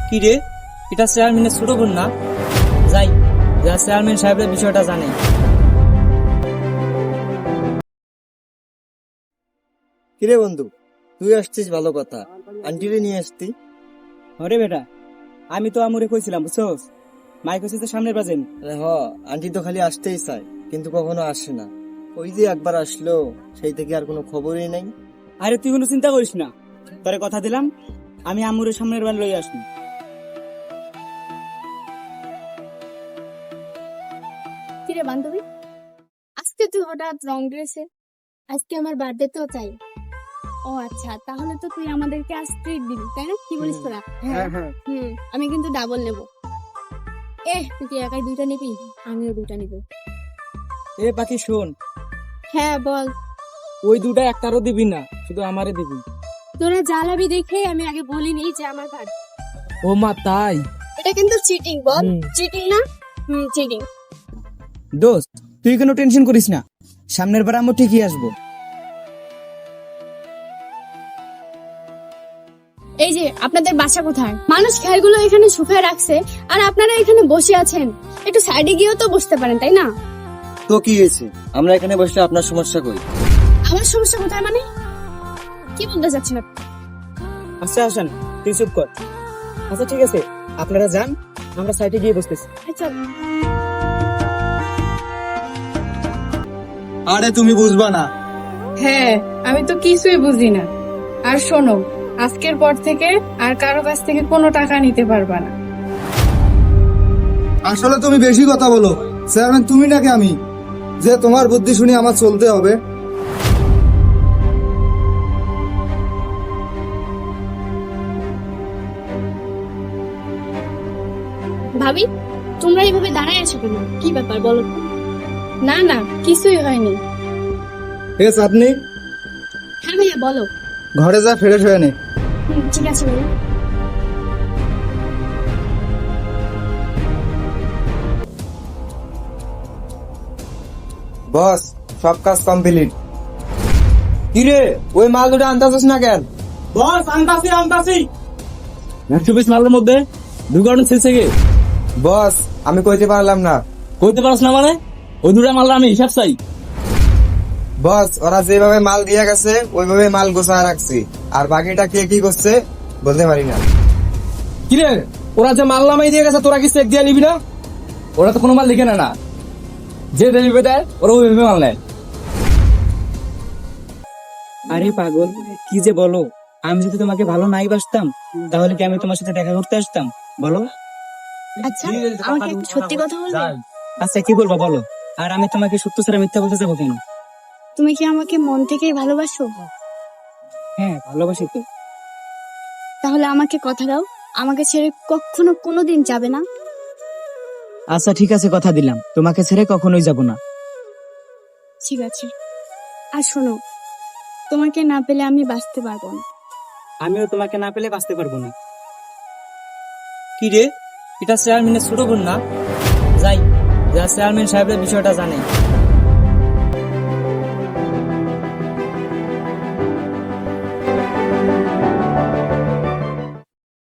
কি রে, এটা চেয়ারম্যানের ছোট বোন না? যাই, যা চেয়ারম্যান সাহেবের বিষয়টা জানে। কিরে বন্ধু, তুই আসছিস ভালো কথা, আন্টিরে নিয়ে আসতি। আরে বেটা, আমি তো আমরে কইছিলাম বুঝছস, মাই কইছে তো সামনের বাজেন। আরে আন্টি তো খালি আসতেই চায় কিন্তু কখনো আসে না। ওই যে একবার আসলো, সেই থেকে আর কোনো খবরই নাই। আরে তুই কোনো চিন্তা করিস না, তোরে কথা দিলাম আমি আমরে সামনের বার লই আসবি। কিরে বান্ধবী, আজকে তুই হঠাৎ রং ড্রেসে? আজকে আমার বার্থডে তো তাই। ও আচ্ছা, তাহলে তো তুই আমাদেরকে আজ ট্রিট দিবি তাই না? কি বলিস তোরা? হ্যাঁ। আমি কিন্তু ডাবল নেব। তুই কি একাই দুইটা নিবি? আমিও দুইটা নিব। এ বাকি শোন, হ্যাঁ বল। ওই দুটা একটারও দিবি না, শুধু আমারে দিবি। তোরা জ্বালাবি দেখে আমি আগে বলিনি যে আমার বার্থডে। ও মা তাই? এটা কিন্তু চিটিং, বল। চিটিং না? চিটিং। দোস্ত তুই কোনো টেনশন করিস না, সামনের বার আমি ঠিকই আসবো। এই যে আপনাদের বাসা কোথায়? মানুষ খেয়ালগুলো এখানে শুকায় রাখছে আর আপনারা এখানে বসে আছেন। একটু সাইডে গিয়েও তো বসতে পারেন তাই না? তো কি হয়েছে, আমরা এখানে বসলে আপনার সমস্যা কই? আমার সমস্যা কোথায় মানে? কি বলতে চাচ্ছেন আপনি? আচ্ছা আসেন, তুই চুপ কর। আচ্ছা ঠিক আছে, আপনারা যান, আমরা সাইডে গিয়ে বসতেছি। আচ্ছা আরে তুমি বুঝবা না। হ্যাঁ, আমি তো কিছুই বুঝি না। আর শোনো, আজকের পর থেকে আর কারো কাছ থেকে কোনো টাকা নিতে পারবা না। আসলে তুমি বেশি কথা বলো। চেয়ারম্যান তুমি নাকি আমি, যে তোমার বুদ্ধি শুনে আমার চলতে হবে? ভাবি, তোমরা এইভাবে দাঁড়ায় আছো কেন? কি ব্যাপার বলো তো? না না, কিছুই হয়নি। হে চাঁদনি, হ্যাঁ ভাইয়া বলো। ঘরে যা ফ্রেশ হয়ে নে। ঠিক আছে ভাইয়া। বস, সব কাজ কমপ্লিট। কিরে, ওই মাল দুটো আনতেছিস না কেন? বস আনতাছি 120 মালের মধ্যে 2 কার্টন শেষ থেকে। বস, আমি কইতে পারলাম না। কইতে পারছ না মানে? ওই দুটা মাল আমি হিসাব চাই। বস, ওরা যেভাবে মাল দিয়ে গেছে ওইভাবে মাল গোছায় রাখছি, আর বাকিটা কে কি করছে বলতে পারি না। কিরে, ওরা যে মাল নামাই দিয়ে গেছে তোরা কি চেক দিয়ে নিবি না? ওরা তো কোনো মাল লিখে না, যে দেবে দেয় ওরা ওইভাবে মাল নেয়। আরে পাগল, কি যে বলো, আমি যদি তোমাকে ভালো নাই বাসতাম তাহলে কি আমি তোমার সাথে দেখা করতে আসতাম বলো? আচ্ছা, আমাকে একটু সত্যি কথা বলবে? আচ্ছা কি বলবো বলো, আর আমি তোমাকে সত্য ছাড়া মিথ্যা বলতে যাবো কেন? তুমি কি আমাকে মন থেকেই ভালোবাসো? হ্যাঁ ভালোবাসি তো। তাহলে আমাকে কথা দাও, আমাকে ছেড়ে কখনো কোনোদিন যাবে না। আচ্ছা ঠিক আছে, কথা দিলাম, তোমাকে ছেড়ে কখনোই যাব না। ঠিক আছে। আর শোনো, তোমাকে না পেলে আমি বাঁচতে পারবো না। আমিও তোমাকে না পেলে বাঁচতে পারবো না। কি রে, এটা চেয়ারম্যানের ছোট বোন না? যাই, যা চেয়ারম্যান সাহেবের বিষয়টা জানে।